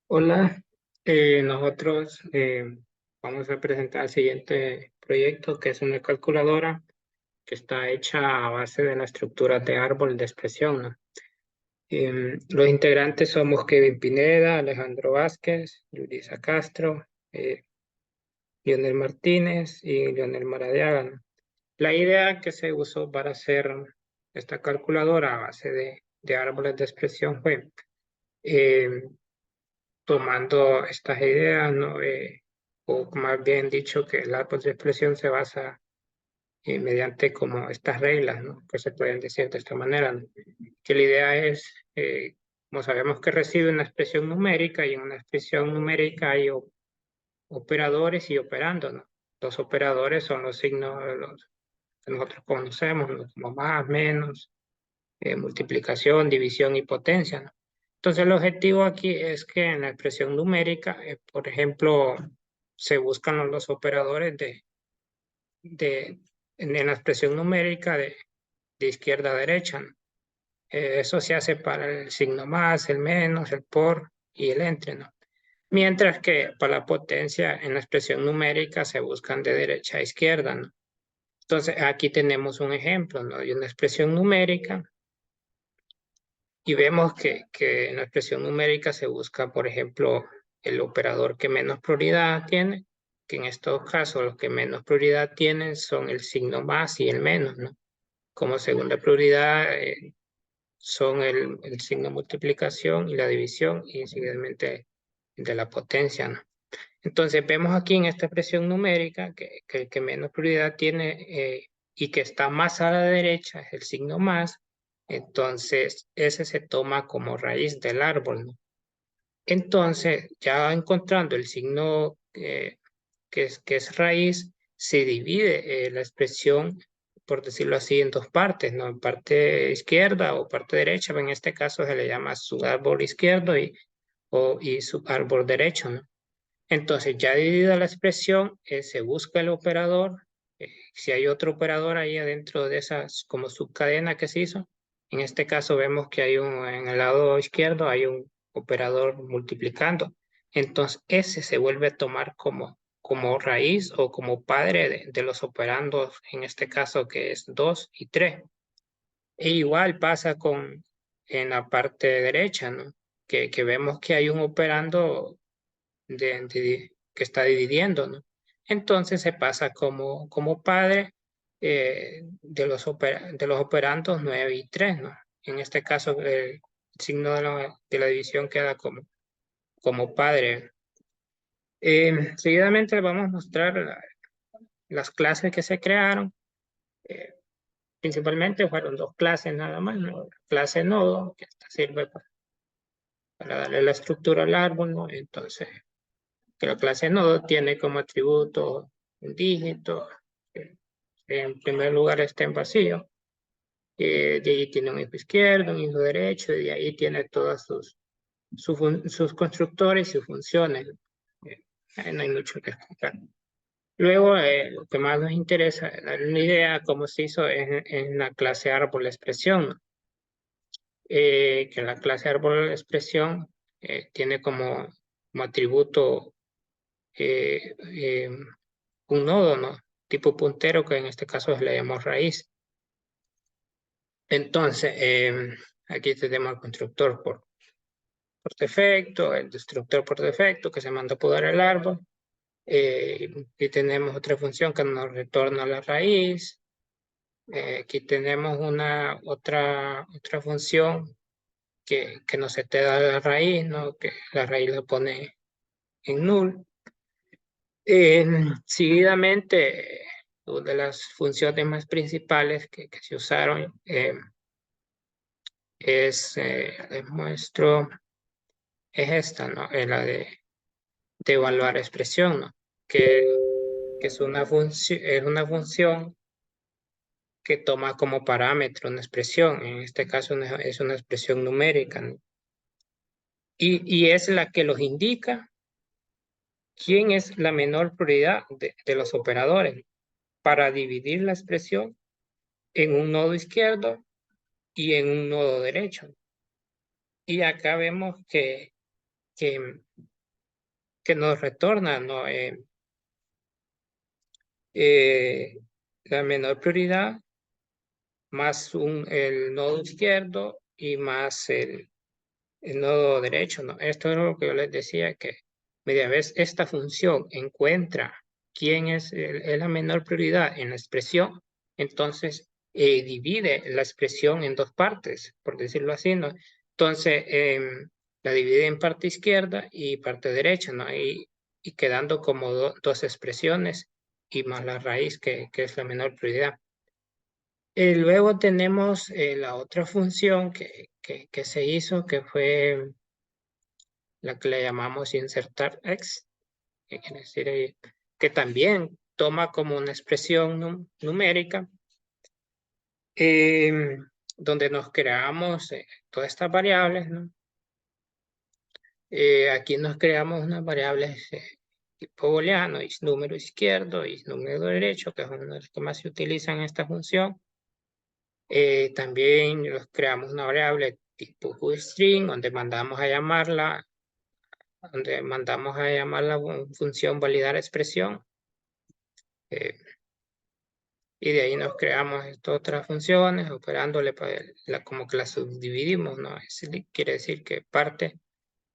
Hola, nosotros vamos a presentar el siguiente proyecto, que es una calculadora que está hecha a base de la estructura de árbol de expresión, ¿no? Los integrantes somos Kevin Pineda, Alejandro Vázquez, Yulisa Castro, Lionel Martínez y Leonel Maradiaga, ¿no? La idea que se usó para hacer esta calculadora a base de árboles de expresión fue eh, tomando estas ideas, ¿no? O más bien dicho, que el árbol de expresión se basa mediante como estas reglas, ¿no? Que se pueden decir de esta manera, ¿no? Que la idea es, como sabemos que recibe una expresión numérica y en una expresión numérica hay operadores y operandos, ¿no? Los operadores son los signos que nosotros conocemos, ¿no? Como más, menos, multiplicación, división y potencia, ¿no? Entonces, el objetivo aquí es que en la expresión numérica, por ejemplo, se buscan los operadores en la expresión numérica de izquierda a derecha, ¿no? Eso se hace para el signo más, el menos, el por y el entre, ¿no? Mientras que para la potencia en la expresión numérica se buscan de derecha a izquierda, ¿no? Entonces, aquí tenemos un ejemplo, ¿no? De una expresión numérica. Y vemos que en la expresión numérica se busca, por ejemplo, el operador que menos prioridad tiene, que en estos casos los que menos prioridad tienen son el signo más y el menos, ¿no? Como segunda prioridad son el signo multiplicación y la división y seguidamente de la potencia, ¿no? Entonces vemos aquí en esta expresión numérica que el que menos prioridad tiene y que está más a la derecha es el signo más, entonces ese se toma como raíz del árbol, ¿no? Entonces ya encontrando el signo que es raíz, se divide la expresión, por decirlo así, en dos partes, ¿no? En parte izquierda o parte derecha, en este caso se le llama subárbol izquierdo y subárbol derecho, ¿no? Entonces, ya dividida la expresión, se busca el operador. Si hay otro operador ahí adentro de esas como subcadena que se hizo, en este caso vemos que en el lado izquierdo hay un operador multiplicando. Entonces, ese se vuelve a tomar como raíz o como padre de los operandos, en este caso que es 2 y 3. E igual pasa en la parte derecha, ¿no? Que vemos que hay un operando que está dividiendo, ¿no? Entonces se pasa como padre de los operandos 9 y 3, ¿no? En este caso, el signo de la división queda como padre. Seguidamente les vamos a mostrar las clases que se crearon. Eh, Principalmente fueron dos clases nada más, ¿no? Clase nodo, que esta sirve para darle la estructura al árbol, ¿no? Entonces, que la clase nodo tiene como atributo un dígito, que en primer lugar está en vacío, de ahí tiene un hijo izquierdo, un hijo derecho, y de ahí tiene todas sus constructores y sus funciones. Ahí no hay mucho que explicar. Luego, lo que más nos interesa, dar una idea cómo se hizo en la clase árbol de expresión, ¿no? Que la clase árbol de expresión tiene como atributo eh, eh, un nodo, ¿no? Tipo puntero, que en este caso le llamamos raíz. Entonces, aquí tenemos el constructor por defecto, el destructor por defecto, que se manda a podar el árbol. Y tenemos otra función que nos retorna la raíz. Aquí tenemos otra función que no se te da la raíz, ¿no? Que la raíz la pone en null. Seguidamente, una de las funciones más principales que se usaron les muestro, es esta, ¿no? Es la de evaluar expresión, ¿no? Que es una función que toma como parámetro una expresión, en este caso es una expresión numérica, ¿no? Y es la que los indica quién es la menor prioridad de los operadores para dividir la expresión en un nodo izquierdo y en un nodo derecho. Y acá vemos que nos retorna, ¿no? La menor prioridad más el nodo izquierdo y más el nodo derecho, ¿no? Esto es lo que yo les decía, que media vez esta función encuentra quién es la menor prioridad en la expresión, entonces divide la expresión en dos partes, por decirlo así, ¿no? Entonces, la divide en parte izquierda y parte derecha, ¿no? Y quedando como dos expresiones y más la raíz que es la menor prioridad. Luego tenemos la otra función que se hizo, que fue la que le llamamos insertar x, que quiere decir que también toma como una expresión numérica, donde nos creamos todas estas variables, ¿no? Aquí nos creamos unas variables tipo booleano, y número izquierdo y número derecho, que son los que más se utilizan en esta función. También creamos una variable tipo toString, donde mandamos a llamarla función validar expresión. Y de ahí nos creamos estas otras funciones, operándole como que las subdividimos, ¿no? Quiere decir que parte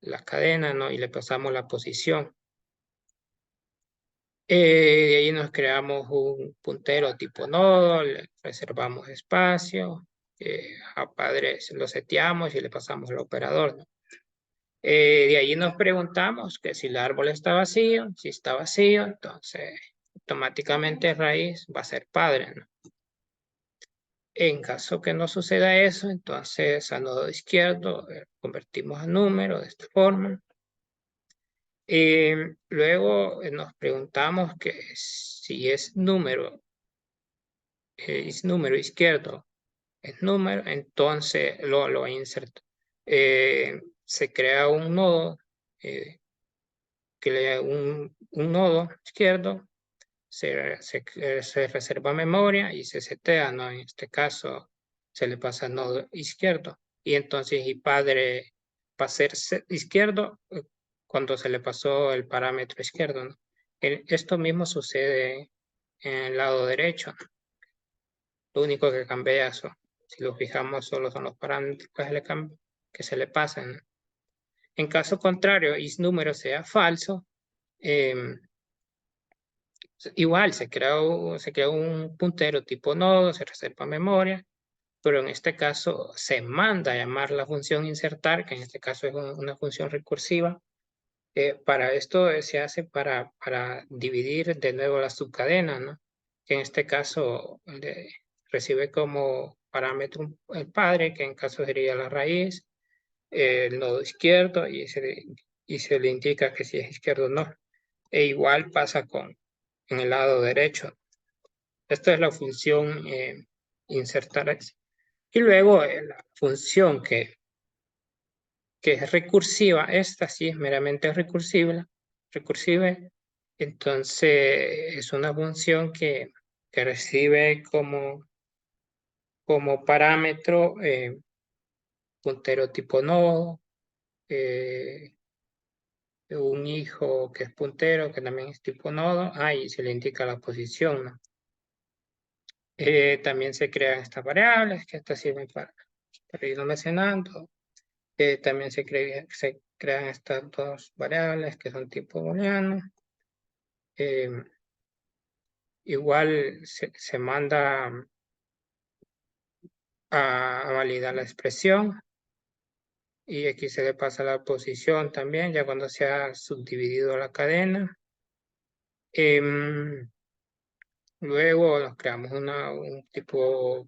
la cadena, ¿no? Y le pasamos la posición. De ahí nos creamos un puntero tipo nodo, le reservamos espacio, a padre lo seteamos y le pasamos el operador, ¿no? De ahí nos preguntamos que si el árbol está vacío, si está vacío, entonces automáticamente raíz va a ser padre, ¿no? En caso que no suceda eso, entonces al nodo izquierdo convertimos a número de esta forma. Luego nos preguntamos que si es número izquierdo, es número, entonces lo inserto. Se crea un nodo, que le da un nodo izquierdo, se reserva memoria y se setea, ¿no? En este caso se le pasa al nodo izquierdo. Y entonces y padre va a ser izquierdo cuando se le pasó el parámetro izquierdo, ¿no? Esto mismo sucede en el lado derecho, ¿no? Lo único que cambia eso, si lo fijamos, solo son los parámetros que se le pasan, ¿no? En caso contrario, y número sea falso, igual se crea un puntero tipo nodo, se reserva memoria, pero en este caso se manda a llamar la función insertar, que en este caso es una función recursiva. Para esto se hace para dividir de nuevo la subcadena, ¿no? Que en este caso recibe como parámetro el padre, que en caso sería la raíz, el nodo izquierdo, y se le indica que si es izquierdo o no. E igual pasa en el lado derecho. Esta es la función insertar. Y luego la función que es recursiva, esta sí es meramente recursiva. Entonces es una función que recibe como parámetro puntero tipo nodo, un hijo que es puntero, que también es tipo nodo, y se le indica la posición, ¿no? También se crean estas variables, que estas sirven para ir almacenando. También se crean estas dos variables que son tipo booleano. Igual se manda a validar la expresión, y aquí se le pasa la posición también, ya cuando se ha subdividido la cadena. Luego nos creamos un tipo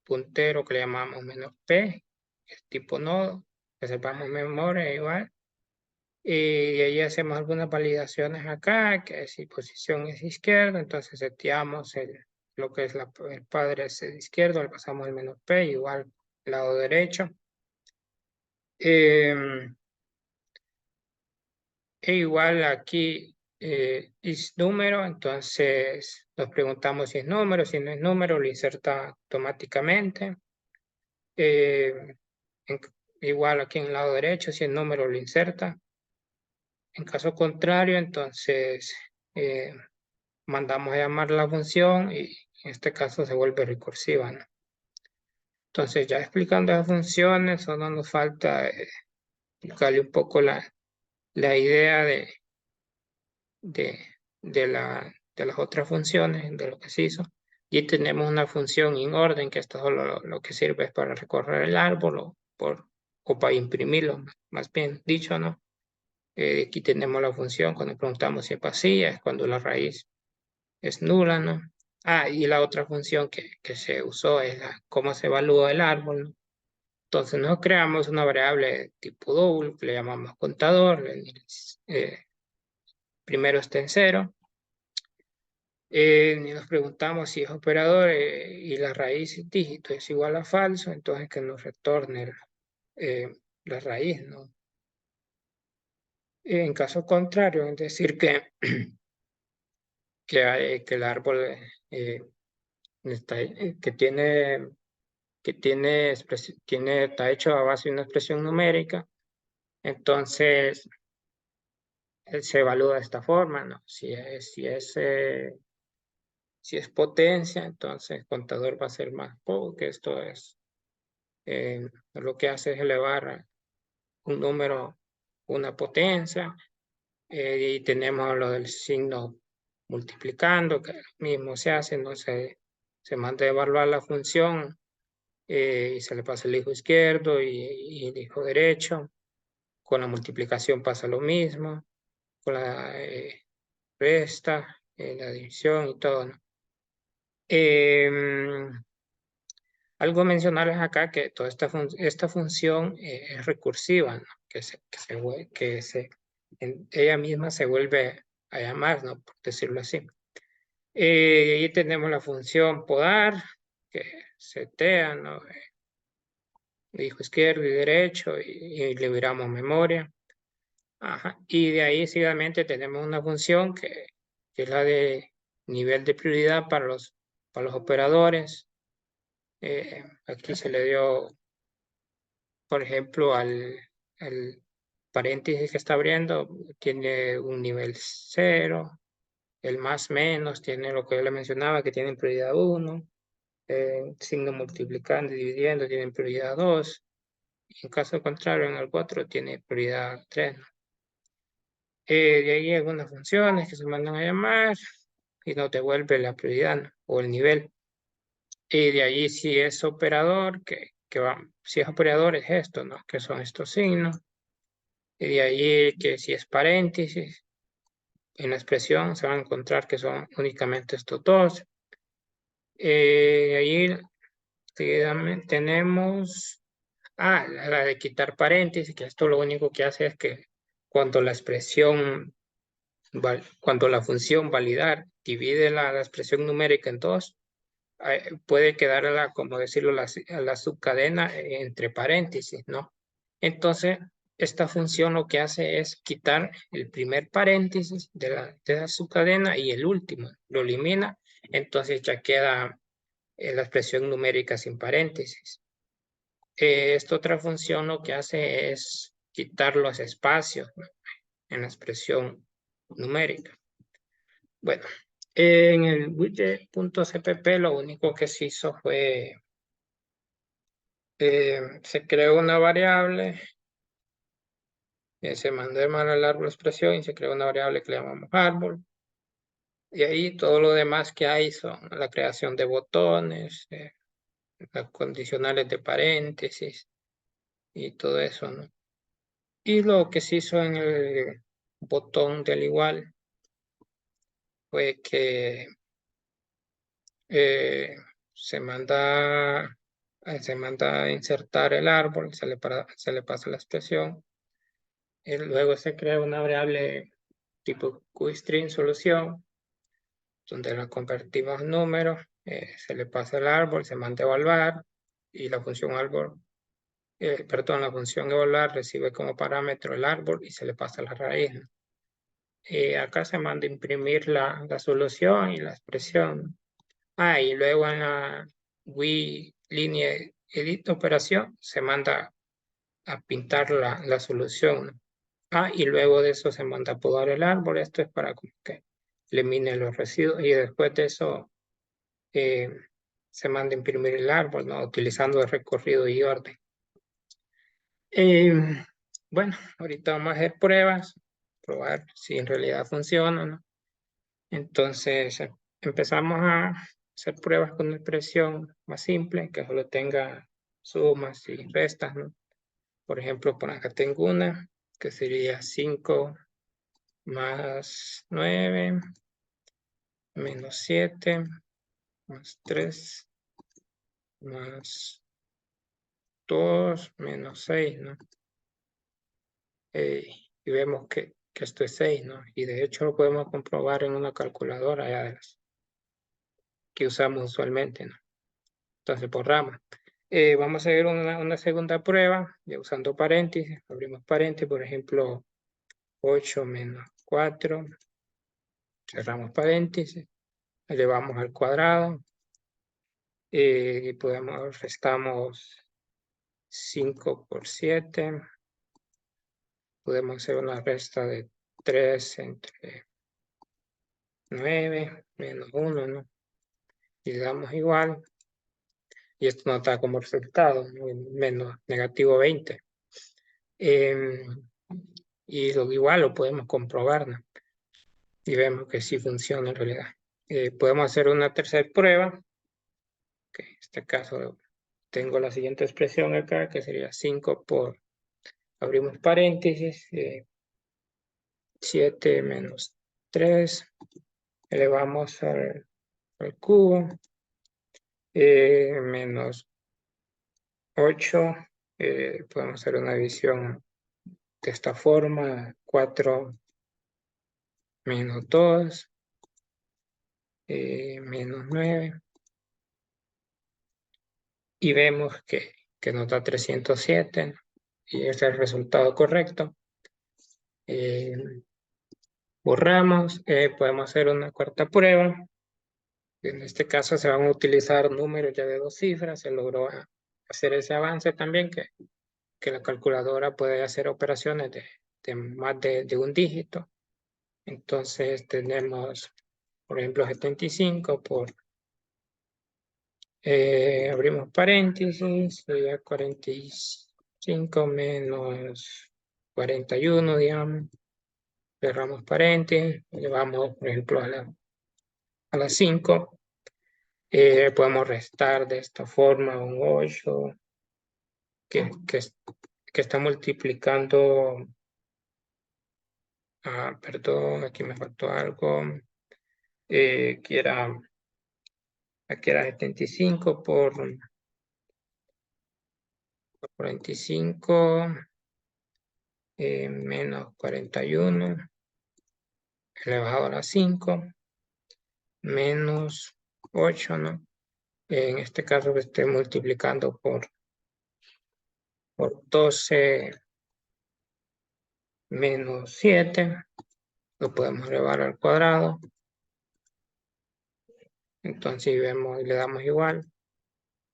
puntero que le llamamos "-p", que es tipo nodo, reservamos memoria igual. Y ahí hacemos algunas validaciones acá, que si posición es izquierda, entonces seteamos lo que es el padre es izquierdo, le pasamos el "-p", igual lado derecho. E igual aquí es número, entonces nos preguntamos si es número, si no es número, lo inserta automáticamente. Eh, igual aquí en el lado derecho, si es número, lo inserta. En caso contrario, entonces mandamos a llamar la función y en este caso se vuelve recursiva, ¿no? Entonces, ya explicando las funciones, solo nos falta explicarle un poco la idea de, de las otras funciones, de lo que se hizo. Y tenemos una función in orden, que esto solo lo que sirve es para recorrer el árbol o para imprimirlo, más bien dicho, ¿no? Aquí tenemos la función cuando preguntamos si es vacía, es cuando la raíz es nula, ¿no? Ah, y la otra función que se usó es cómo se evalúa el árbol, ¿no? Entonces, nos creamos una variable tipo double, que le llamamos contador, primero está en cero, y nos preguntamos si es operador y la raíz dígito es igual a falso, entonces que nos retorne eh, la raíz, ¿no? En caso contrario, es decir, que el árbol está hecho a base de una expresión numérica, entonces se evalúa de esta forma, ¿no? Si es potencia, entonces el contador va a ser más poco, que esto es, lo que hace es elevar un número, una potencia, y tenemos lo del signo multiplicando, que mismo se hace, no se manda a evaluar la función y se le pasa el hijo izquierdo y el hijo derecho. Con la multiplicación pasa lo mismo, con la resta, la división y todo, ¿no? Algo mencionarles acá que toda esta función es recursiva, ¿no? Ella misma se vuelve a llamar, ¿no? Por decirlo así. Y tenemos la función podar, que setea, ¿no? Hijo izquierdo y derecho, y liberamos memoria. Ajá. Y de ahí seguidamente tenemos una función que es la de nivel de prioridad para los operadores. Aquí se le dio, por ejemplo, al paréntesis que está abriendo, tiene un nivel 0, el más menos tiene lo que yo le mencionaba, que tiene prioridad 1, signo multiplicando y dividiendo tienen prioridad 2, y en caso contrario, en el 4 tiene prioridad 3, ¿no? De ahí algunas funciones que se mandan a llamar y nos devuelve la prioridad, ¿no? O el nivel. Y de ahí si es operador, si es operador es esto, ¿no? Que son estos signos. Y de ahí que si es paréntesis, en la expresión se van a encontrar que son únicamente estos dos. De ahí seguidamente tenemos la de quitar paréntesis, que esto lo único que hace es que cuando la expresión, cuando la función validar divide la expresión numérica en dos, puede quedar como decirlo, la subcadena entre paréntesis, ¿no? Entonces, esta función lo que hace es quitar el primer paréntesis de la subcadena y el último, lo elimina, entonces ya queda la expresión numérica sin paréntesis. Esta otra función lo que hace es quitar los espacios, ¿no? En la expresión numérica. Bueno, en el widget.cpp lo único que se hizo fue, se creó una variable, se mandó a llamar al árbol expresión y se creó una variable que le llamamos árbol. Y ahí todo lo demás que hay son la creación de botones, las condicionales de paréntesis y todo eso, ¿no? Y lo que se hizo en el botón del igual fue que eh, se manda, se manda a insertar el árbol, se le pasa la expresión, y luego se crea una variable tipo QString solución, donde la convertimos en números, se le pasa el árbol, se manda a evaluar, y la función árbol, la función evaluar recibe como parámetro el árbol y se le pasa la raíz, ¿no? Acá se manda a imprimir la solución y la expresión. Y luego en la línea edit operación se manda a pintar la solución, ¿no? Y luego de eso se manda a podar el árbol. Esto es para como que elimine los residuos y después de eso se manda a imprimir el árbol, ¿no? Utilizando el recorrido y orden. Bueno, ahorita vamos a hacer pruebas, probar si en realidad funciona, ¿no? Entonces empezamos a hacer pruebas con una expresión más simple, que solo tenga sumas y restas, ¿no? Por ejemplo, por acá tengo una que sería 5 más 9 menos 7 más 3 más 2 menos 6, ¿no? Y vemos que esto es 6, ¿no? Y de hecho lo podemos comprobar en una calculadora ya de las que usamos usualmente, ¿no? Entonces borramos. Vamos a ver una segunda prueba, ya usando paréntesis. Abrimos paréntesis, por ejemplo, 8 menos 4. Cerramos paréntesis. Elevamos al cuadrado. Y restamos 5 por 7. Podemos hacer una resta de 3 entre 9 menos 1, ¿no? Y le damos igual. Y esto nos da como resultado, ¿no? Menos negativo 20. Y igual lo podemos comprobar, ¿no? Y vemos que sí funciona en realidad. Podemos hacer una tercera prueba, que en este caso tengo la siguiente expresión acá, que sería 5 por, abrimos paréntesis, 7 menos 3, elevamos al cubo, menos 8, podemos hacer una división de esta forma, 4 menos 2, menos 9, y vemos que nos da 307, y ese es el resultado correcto. Borramos, podemos hacer una cuarta prueba. En este caso se van a utilizar números ya de 2 cifras. Se logró hacer ese avance también, que la calculadora puede hacer operaciones de más de un dígito. Entonces tenemos, por ejemplo, 75 por, abrimos paréntesis, sería 45 menos 41, digamos. Cerramos paréntesis, llevamos, por ejemplo, a las 5. Podemos restar de esta forma un 8 que está multiplicando. Perdón, aquí me faltó algo. Aquí era 75 por 45 menos 41 elevado a la 5 menos 8, ¿no? En este caso que estoy multiplicando por 12 menos 7, lo podemos elevar al cuadrado. Entonces vemos y le damos igual.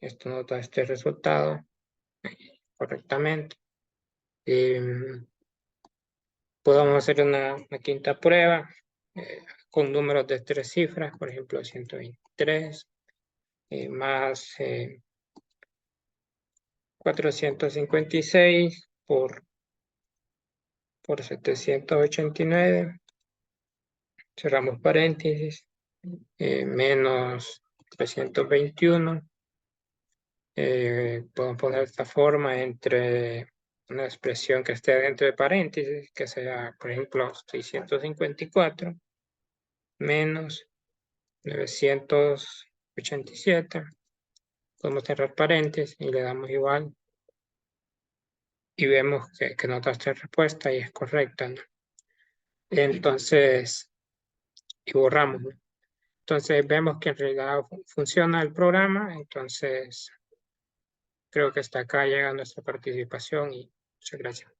Esto nos da este resultado correctamente. Podemos hacer una quinta prueba con números de 3 cifras, por ejemplo 123 más 456 por 789. Cerramos paréntesis, menos 321. Podemos poner esta forma entre una expresión que esté dentro de paréntesis, que sea, por ejemplo, 654 menos 987. Podemos cerrar paréntesis y le damos igual. Y vemos que nos da esta respuesta y es correcta, ¿no? Entonces, y borramos, ¿no? Entonces vemos que en realidad funciona el programa. Entonces, creo que hasta acá llega nuestra participación y muchas gracias.